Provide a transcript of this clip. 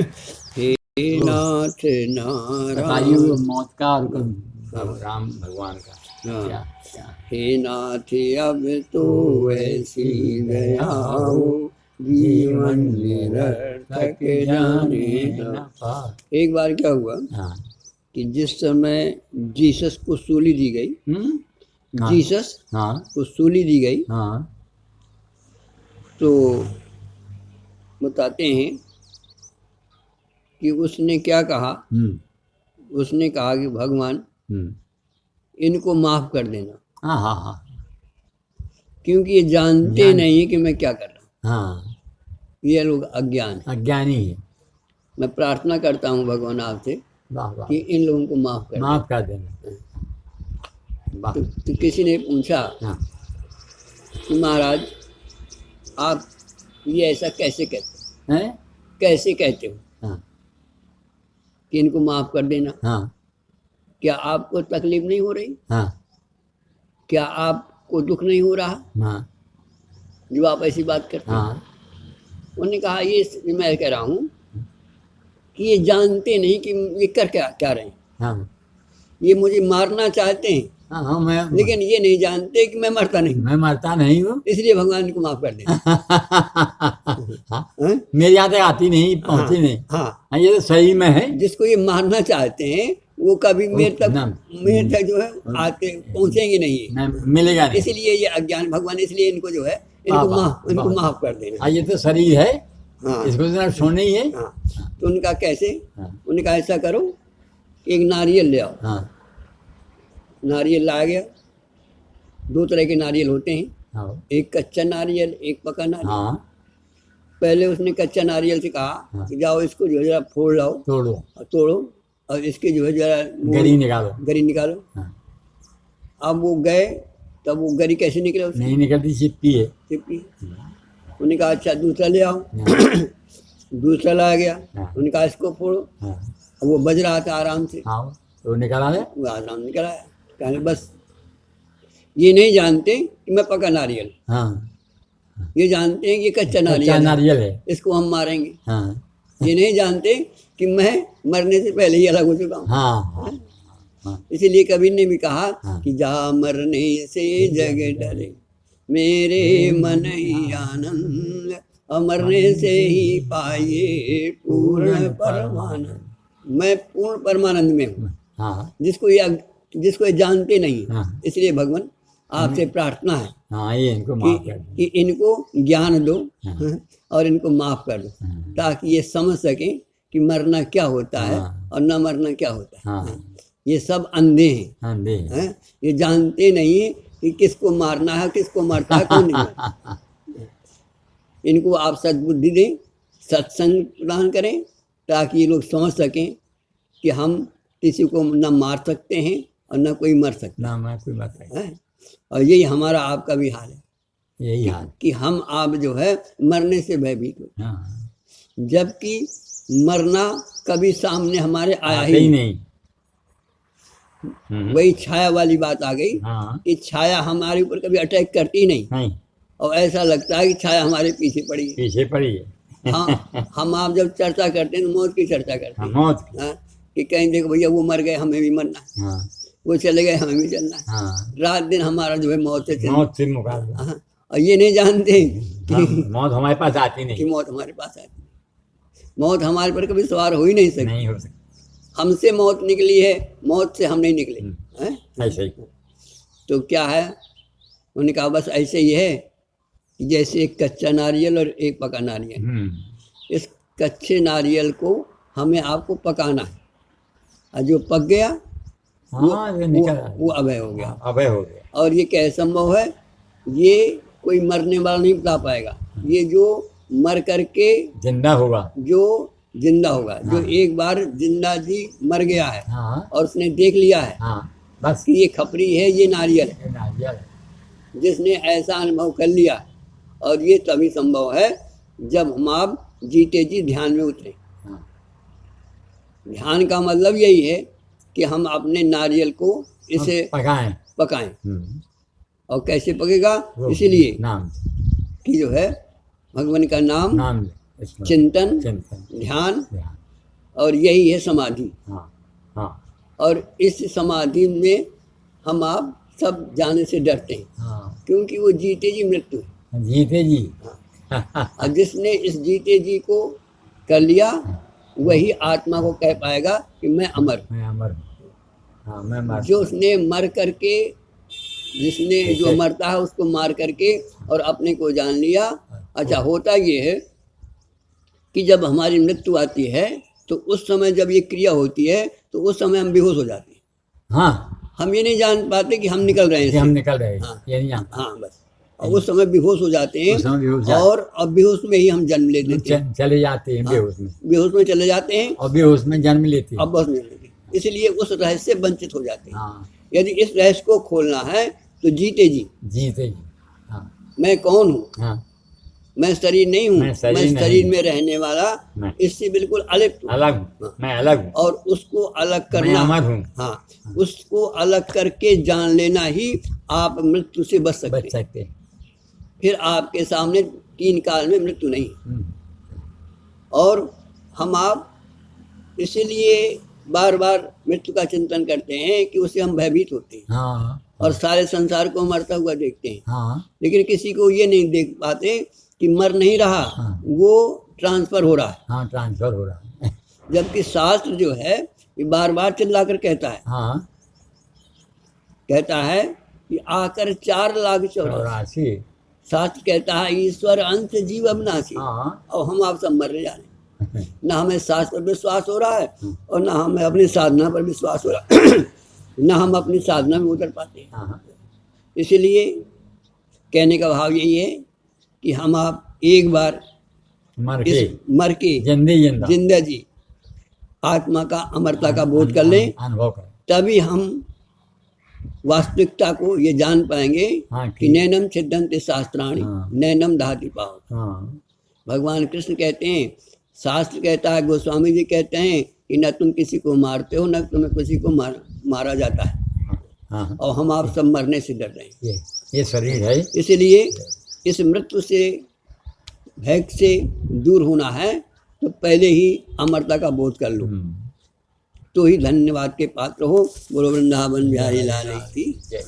हे नाथ नारायण। बताइए वो मौत का और राम भगवान का हाँ। क्या क्या हे नाथ अब तो ऐसी दया हो, जीवन निरर्थक जाने न। एक बार क्या हुआ हाँ कि जिस समय जीसस को सूली दी गई, हाँ जीसस हाँ को सूली दी गई, हाँ तो बताते हैं कि उसने क्या कहा। उसने कहा कि भगवान इनको माफ कर देना, हाँ हाँ हाँ क्योंकि ये जानते नहीं कि मैं क्या कर रहा हूँ। हाँ ये लोग अज्ञान है। अज्ञानी है। मैं प्रार्थना करता हूँ भगवान आपसे वाह वाह कि इन लोगों को माफ कर माफ कर देना। वाह तो किसी ने पूछा हाँ कि महाराज आप ये ऐसा कैसे कहते हैं कैसे कहते हो हाँ कि इनको माफ कर देना? हाँ क्या आपको तकलीफ नहीं हो रही? हाँ क्या आपको दुख नहीं हो रहा हाँ जो आप ऐसी बात करते हैं? हाँ उन्होंने कहा ये मैं कह रहा हूँ कि ये जानते नहीं कि ये कर क्या क्या रहे हैं। हाँ ये मुझे मारना चाहते हैं, हाँ हाँ मैं लेकिन ये नहीं जानते कि मैं मरता नहीं, मैं मरता नहीं हूँ। इसलिए भगवान इनको माफ कर देना। हाँ, मेरी यादें आती नहीं, पहुंची नहीं। हाँ, हाँ ये तो सही में है। जिसको ये मारना चाहते हैं वो कभी मेरे तक जो है आते पहुंचेंगे नहीं, मिलेगा नहीं। इसलिए ये अज्ञान। भगवान इसलिए इनको जो है इनको माफ कर देना। ये तो शरीर है। हाँ, इसको तो सोने ही है। हाँ, तो उनका कैसे? हाँ। उन्होंने कहा ऐसा करो कि एक नारियल ले आओ। हाँ नारियल लाया गया। दो तरह के नारियल होते हैं, हाँ एक कच्चा नारियल, एक पका नारियल। हाँ पहले उसने कच्चा नारियल से कहा कि जाओ इसको जो है जरा फोड़ लाओ, तोड़ो और तोड़ो, और इसके जो है जरा गरी निकालो। गरी निकालो। हाँ। अब वो गए, तब वो गरी कैसे निकले? उसकी नहीं निकलती, चिपकी है। चिपकी। उन्होंने कहा अच्छा दूसरा ले आओ। हाँ। दूसरा लाया गया। हाँ। उन्होंने कहा इसको फोड़ो। हाँ। अब वो बज रहा था आराम से। हाँ तो निकाला है। वो आराम निकल आया। कहने बस ये नहीं जानते कि मैं पका नारियल, हाँ ये जानते हैं कि कच्चा कच्चा नारियल है। इसको हम मारेंगे। हाँ ये नहीं जानते कि मैं मरने से पहले ही अलग हो चुका हूँ। हाँ हाँ इसीलिए कबीर ने भी कहा हाँ। कि जा मरने से जग डरे मेरे मन ही आनंद, और मरने से ही पाइए पूर्ण परमानंद। मैं पूर्ण परमानंद में हूँ। हाँ जिसको ये जानते नहीं, हाँ। इसलिए भगवान आपसे प्रार्थना है हाँ ये इनको माफ कर दो। कि इनको ज्ञान दो हाँ। और इनको माफ कर दो, हाँ। ताकि ये समझ सकें कि मरना क्या होता है हाँ। और न मरना क्या होता है। हाँ। ये सब अंधे हैं। अंधे हैं? ये जानते नहीं कि किसको मारना है, किसको मारता है, कौन नहीं मारता। इनको आप सद्बुद्धि दें, सत्संग प्रदान करें, ताकि ये लोग समझ सकें कि हम किसी को न मार सकते हैं और न कोई मर सकता ना मैं कोई बात नहीं। है। और यही हमारा आपका भी हाल है यही हाल। कि हम आप जो है मरने से भयभीत हो, हाँ जबकि मरना कभी सामने हमारे आया आते ही नहीं। वही छाया वाली बात आ गई हाँ कि छाया हमारे ऊपर कभी अटैक करती नहीं, नहीं और ऐसा लगता है कि छाया हमारे पीछे पड़ी है। पीछे पड़ी है। हाँ, हम आप जब चर्चा करते हैं तो मौत की चर्चा करते हाँ, हैं। मौत की। हाँ, कि कहीं देखो भैया वो मर गए, हमें भी मरना है, हाँ वो चले गए, हमें भी चलना है। हाँ रात दिन हमारा जो है मौत से चलना। मौत से मुकाबला। हाँ, और ये नहीं जानते हाँ, कि मौत हमारे पास आती कि नहीं। मौत हमारे पास है। मौत हमारे पर कभी सवार हो ही नहीं सकती। नहीं हो सकती। हमसे मौत निकली है, मौत से हम नहीं निकले हैं। ऐसे ही। तो क्या है? उन्होंने कहा बस ऐसे ही है कि जैसे एक कच्चा नारियल और एक पका नारियल। इस कच्चे नारियल को हमें आपको पकाना है, और जो पक गया हाँ ये निकल आया। वो अभय हो गया। अभय हो गया। और ये कैसे संभव है? ये कोई मरने वाला नहीं बता पाएगा। ये जो मर करके जिंदा होगा। जो जिंदा होगा, जो एक बार जिंदा जी मर गया है हाँ और उसने देख लिया है हाँ बस कि ये खपरी है, ये नारियल है, ये नारियल है। जिसने ऐसा अनुभव कर लिया। और ये तभी संभव है जब हम आप जीते जी ध्यान में उतरे। हाँ। ध्यान का मतलब यही है कि हम अपने नारियल को इसे पकाएं। और कैसे पकेगा? वो इसीलिए नाम कि जो है भगवान का नाम स्मरण, चिंतन, चिंतन, ध्यान, ध्यान। और यही है समाधि। हाँ हाँ और इस समाधि में हम आप सब जाने से डरते हैं, हाँ, क्योंकि वो जीते जी मृत्यु है। जीते जी। और जिसने इस जीते जी को कर लिया वही आत्मा को कह पाएगा कि मैं अमर हूँ। मैं अमर हूँ। हाँ, मैं मर जो उसने मर करके, जिसने जो ठीक है। मरता है उसको मार करके और अपने को जान लिया। अच्छा, होता ये है कि जब हमारी मृत्यु आती है तो उस समय जब ये क्रिया होती है तो उस समय हम बेहोश हो जाते हैं। हाँ, हम ये नहीं जान पाते कि हम निकल रहे हैं कि हम इससे। निकल रहे हैं, हाँ ये नहीं जानता। हाँ, बस। और उस समय बेहोश हो जाते हैं उस समय बेहोश जा- और अब बेहोश में ही हम जन्म ले लेते हैं। चले जाते हैं हाँ, बेहोश में, बेहोश में चले जाते हैं और बेहोश में जन्म लेते हैं। अब बस नहीं लेते, इसलिए उस रहस्य से वंचित हो जाते हैं। हाँ, यदि इस रहस्य को खोलना है तो जीते जी जीते जी। हाँ मैं कौन हूँ, हाँ, मैं शरीर नहीं हूँ, मैं शरीर मैं नहीं शरीर हूँ। में रहने वाला, मैं इससे बिल्कुल अलिप्त हूँ। अलग हूँ, मैं अलग हूँ, और उसको अलग मैं करना, अमर हूँ। हाँ, उसको अलग करके जान लेना ही आप मृत्यु से बच सकते बच हैं। सकते हैं। फिर आपके सामने 3 काल में मृत्यु नहीं। और हम आप इसीलिए बार बार मृत्यु का चिंतन करते हैं कि उससे हम भयभीत होते हैं हाँ और सारे संसार को मरता हुआ देखते हैं। हाँ लेकिन किसी को ये नहीं देख पाते कि मर नहीं रहा, हाँ। वो ट्रांसफर हो रहा है। हाँ, ट्रांसफर हो रहा है। जबकि शास्त्र जो है ये बार बार चिल्ला कर हाँ, कहता है कि आकर 4,84,000। 84। शास्त्र कहता है ईश्वर अंश जीव अविनाशी। हाँ। और हम आप सब मरने जा रहे हैं। ना हमें शास्त्र पर विश्वास हो रहा है और ना हमें अपनी साधना पर विश्वास हो रहा है। ना हम अपनी साधना में उतर पाते हैं। हाँ, इसलिए कहने का भाव यही है कि हम आप एक बार मर इस मर के जिंदा जिंदगी आत्मा का अमरता का बोध कर लें, अनुभव करें। तभी हम वास्तविकता को ये जान पाएंगे हाँ, कि नैनम छिद्दन्ते शास्त्राणि हाँ। नैनम दहति पावक। हाँ भगवान कृष्ण कहते हैं, शास्त्र कहता है, गोस्वामी जी कहते हैं कि न तुम किसी को मारते हो न तुम्हें किसी को मारा जाता है। हाँ, और हम आप सब मरने से डर रहे हैं। ये शरीर है। इसलिए इस मृत्यु से, भय से दूर होना है तो पहले ही अमरता का बोध कर लो, तो ही धन्यवाद के पात्र हो। बोलो वृंदावन बिहारी लाल की। जय।